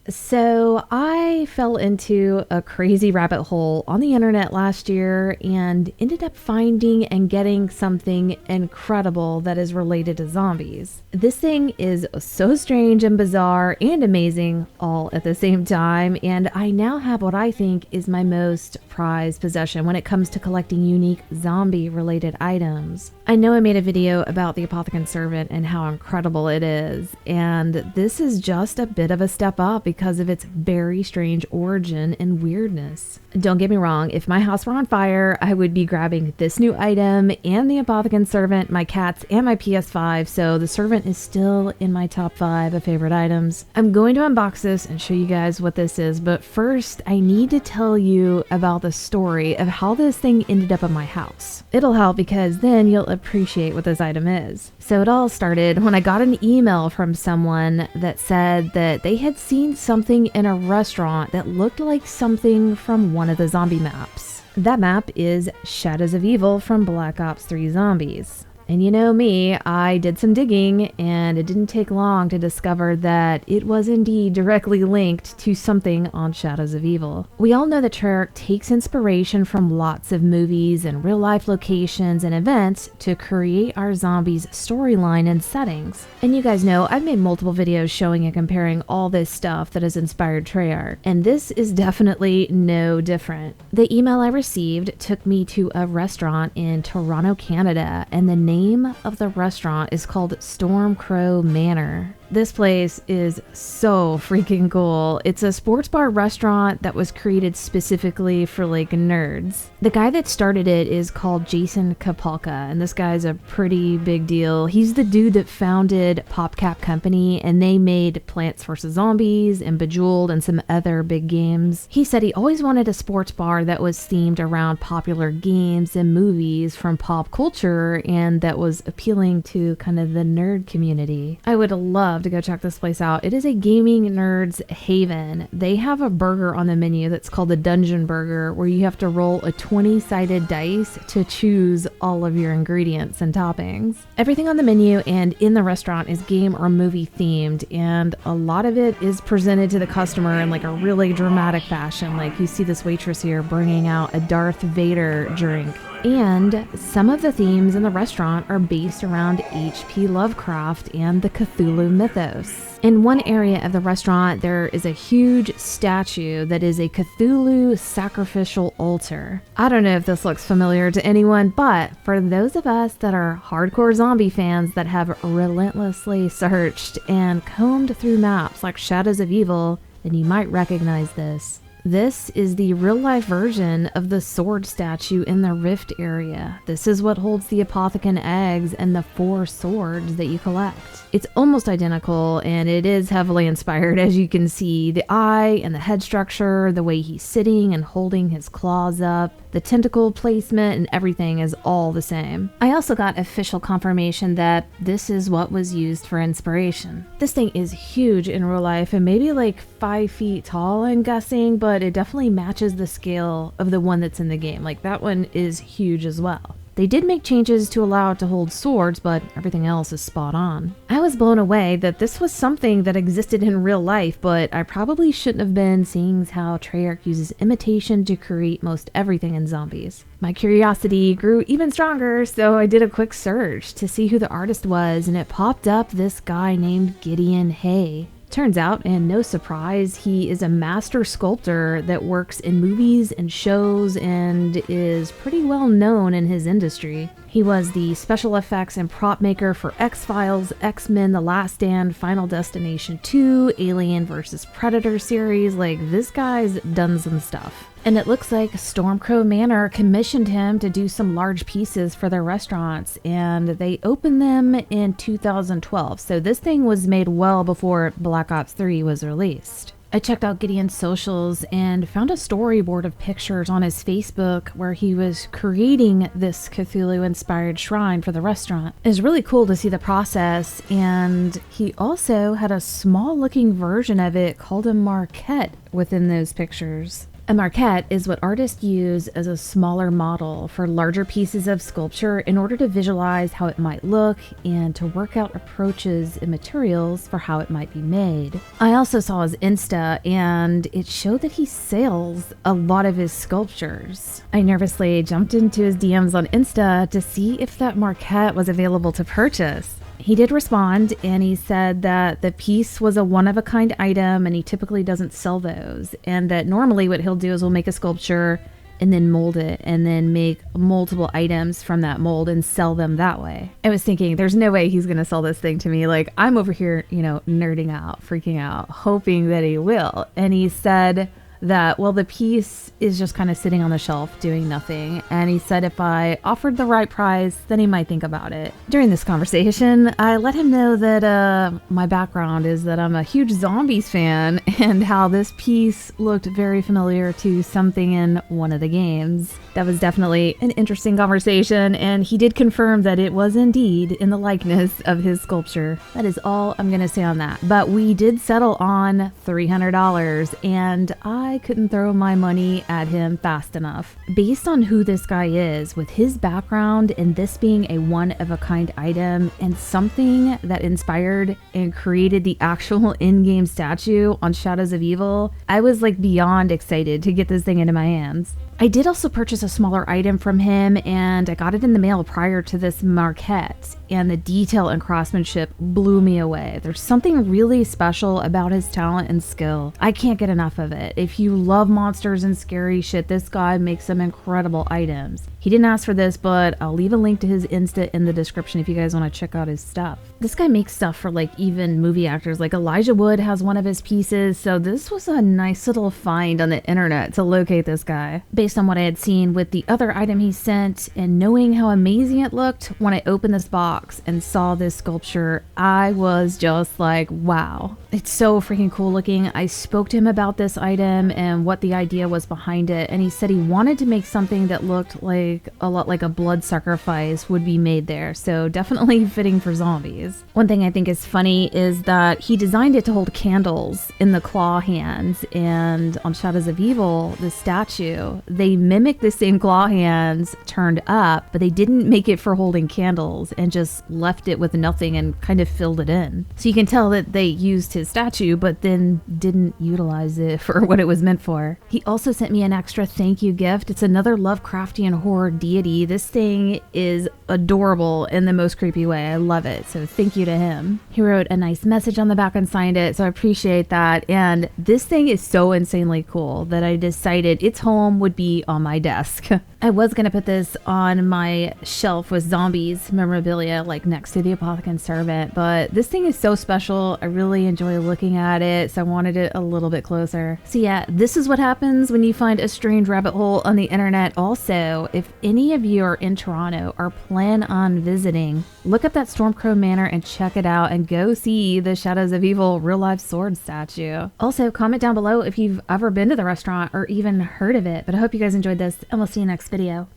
So I fell into a crazy rabbit hole on the internet last year and ended up finding and getting something incredible that is related to zombies. This thing is so strange and bizarre and amazing all at the same time, and I now have what I think is my most prized possession when it comes to collecting unique zombie related items. I know I made a video about the Apothecary Servant and how incredible it is, and this is just a bit of a step up because of its very strange origin and weirdness. Don't get me wrong, if my house were on fire, I would be grabbing this new item and the Apothecary Servant, my cats, and my PS5, so the Servant is still in my top 5 of favorite items. I'm going to unbox this and show you guys what this is, but first I need to tell you about the story of how this thing ended up in my house. It'll help because then you'll appreciate what this item is. So it all started when I got an email from someone that said that they had seen something in a restaurant that looked like something from one of the zombie maps. That map is Shadows of Evil from Black Ops 3 Zombies. And you know me, I did some digging, and it didn't take long to discover that it was indeed directly linked to something on Shadows of Evil. We all know that Treyarch takes inspiration from lots of movies and real-life locations and events to create our zombies' storyline and settings. And you guys know I've made multiple videos showing and comparing all this stuff that has inspired Treyarch, and this is definitely no different. The email I received took me to a restaurant in Toronto, Canada, and the name of the restaurant is called Stormcrow Manor. This place is so freaking cool. It's a sports bar restaurant that was created specifically for like nerds. The guy that started it is called Jason Kapalka, and this guy's a pretty big deal. He's the dude that founded PopCap Company, and they made Plants vs. Zombies and Bejeweled and some other big games. He said he always wanted a sports bar that was themed around popular games and movies from pop culture and that was appealing to kind of the nerd community. I would love to go check this place out. It is a gaming nerd's haven. They have a burger on the menu that's called the Dungeon Burger, where you have to roll a 20-sided dice to choose all of your ingredients and toppings. Everything on the menu and in the restaurant is game or movie themed, and a lot of it is presented to the customer in like a really dramatic fashion. Like you see this waitress here bringing out a Darth Vader drink. And some of the themes in the restaurant are based around H.P. Lovecraft and the Cthulhu mythos. In one area of the restaurant, there is a huge statue that is a Cthulhu sacrificial altar. I don't know if this looks familiar to anyone, but for those of us that are hardcore zombie fans that have relentlessly searched and combed through maps like Shadows of Evil, then you might recognize this. This is the real-life version of the sword statue in the Rift area. This is what holds the Apothecary eggs and the 4 swords that you collect. It's almost identical, and it is heavily inspired, as you can see. The eye and the head structure, the way he's sitting and holding his claws up, the tentacle placement, and everything is all the same. I also got official confirmation that this is what was used for inspiration. This thing is huge in real life and maybe like 5 feet tall, I'm guessing, but it definitely matches the scale of the one that's in the game. Like that one is huge as well. They did make changes to allow it to hold swords, but everything else is spot on. I was blown away that this was something that existed in real life, but I probably shouldn't have been, seeing how Treyarch uses imitation to create most everything in zombies. My curiosity grew even stronger, so I did a quick search to see who the artist was, and it popped up this guy named Gideon Hay. Turns out, and no surprise, he is a master sculptor that works in movies and shows and is pretty well known in his industry. He was the special effects and prop maker for X-Files, X-Men: The Last Stand, Final Destination 2, Alien vs. Predator series. Like, this guy's done some stuff. And it looks like Stormcrow Manor commissioned him to do some large pieces for their restaurants, and they opened them in 2012. So this thing was made well before Black Ops 3 was released. I checked out Gideon's socials and found a storyboard of pictures on his Facebook where he was creating this Cthulhu-inspired shrine for the restaurant. It was really cool to see the process, and he also had a small-looking version of it called a marquette within those pictures. A maquette is what artists use as a smaller model for larger pieces of sculpture in order to visualize how it might look and to work out approaches and materials for how it might be made. I also saw his Insta, and it showed that he sells a lot of his sculptures. I nervously jumped into his DMs on Insta to see if that maquette was available to purchase. He did respond, and he said that the piece was a one-of-a-kind item and he typically doesn't sell those, and that normally what he'll do is he'll make a sculpture and then mold it and then make multiple items from that mold and sell them that way. I was thinking, there's no way he's gonna sell this thing to me. Like, I'm over here, nerding out, freaking out, hoping that he will. And he said that, well, the piece is just kind of sitting on the shelf doing nothing. And he said if I offered the right price, then he might think about it. During this conversation, I let him know that my background is that I'm a huge Zombies fan and how this piece looked very familiar to something in one of the games. That was definitely an interesting conversation, and he did confirm that it was indeed in the likeness of his sculpture. That is all I'm gonna say on that. But we did settle on $300, and I couldn't throw my money at him fast enough. Based on who this guy is, with his background and this being a one-of-a-kind item and something that inspired and created the actual in-game statue on Shadows of Evil, I was like beyond excited to get this thing into my hands. I did also purchase a smaller item from him, and I got it in the mail prior to this maquette, and the detail and craftsmanship blew me away. There's something really special about his talent and skill. I can't get enough of it. If you love monsters and scary shit, this guy makes some incredible items. He didn't ask for this, but I'll leave a link to his Insta in the description if you guys want to check out his stuff. This guy makes stuff for like even movie actors, like Elijah Wood has one of his pieces, so this was a nice little find on the internet to locate this guy. Based on what I had seen with the other item he sent and knowing how amazing it looked, when I opened this box and saw this sculpture, I was just like, wow. It's so freaking cool looking. I spoke to him about this item and what the idea was behind it, and he said he wanted to make something that looked like a lot like a blood sacrifice would be made there, so definitely fitting for zombies. One thing I think is funny is that he designed it to hold candles in the claw hands, and on Shadows of Evil, the statue, they mimicked the same claw hands turned up, but they didn't make it for holding candles and just left it with nothing and kind of filled it in. So you can tell that they used his statue, but then didn't utilize it for what it was meant for. He also sent me an extra thank you gift. It's another Lovecraftian horror deity. This thing is adorable in the most creepy way. I love it. So thank you to him. He wrote a nice message on the back and signed it, so I appreciate that. And this thing is so insanely cool that I decided its home would be on my desk. I was gonna put this on my shelf with zombies memorabilia, like next to the Apothecary Servant, but this thing is so special. I really enjoy looking at it, so I wanted it a little bit closer. So yeah, this is what happens when you find a strange rabbit hole on the internet. Also, if any of you are in Toronto or plan on visiting, look up that Stormcrow Manor and check it out and go see the Shadows of Evil real life sword statue. Also, comment down below if you've ever been to the restaurant or even heard of it, but I hope you guys enjoyed this, and we'll see you next video.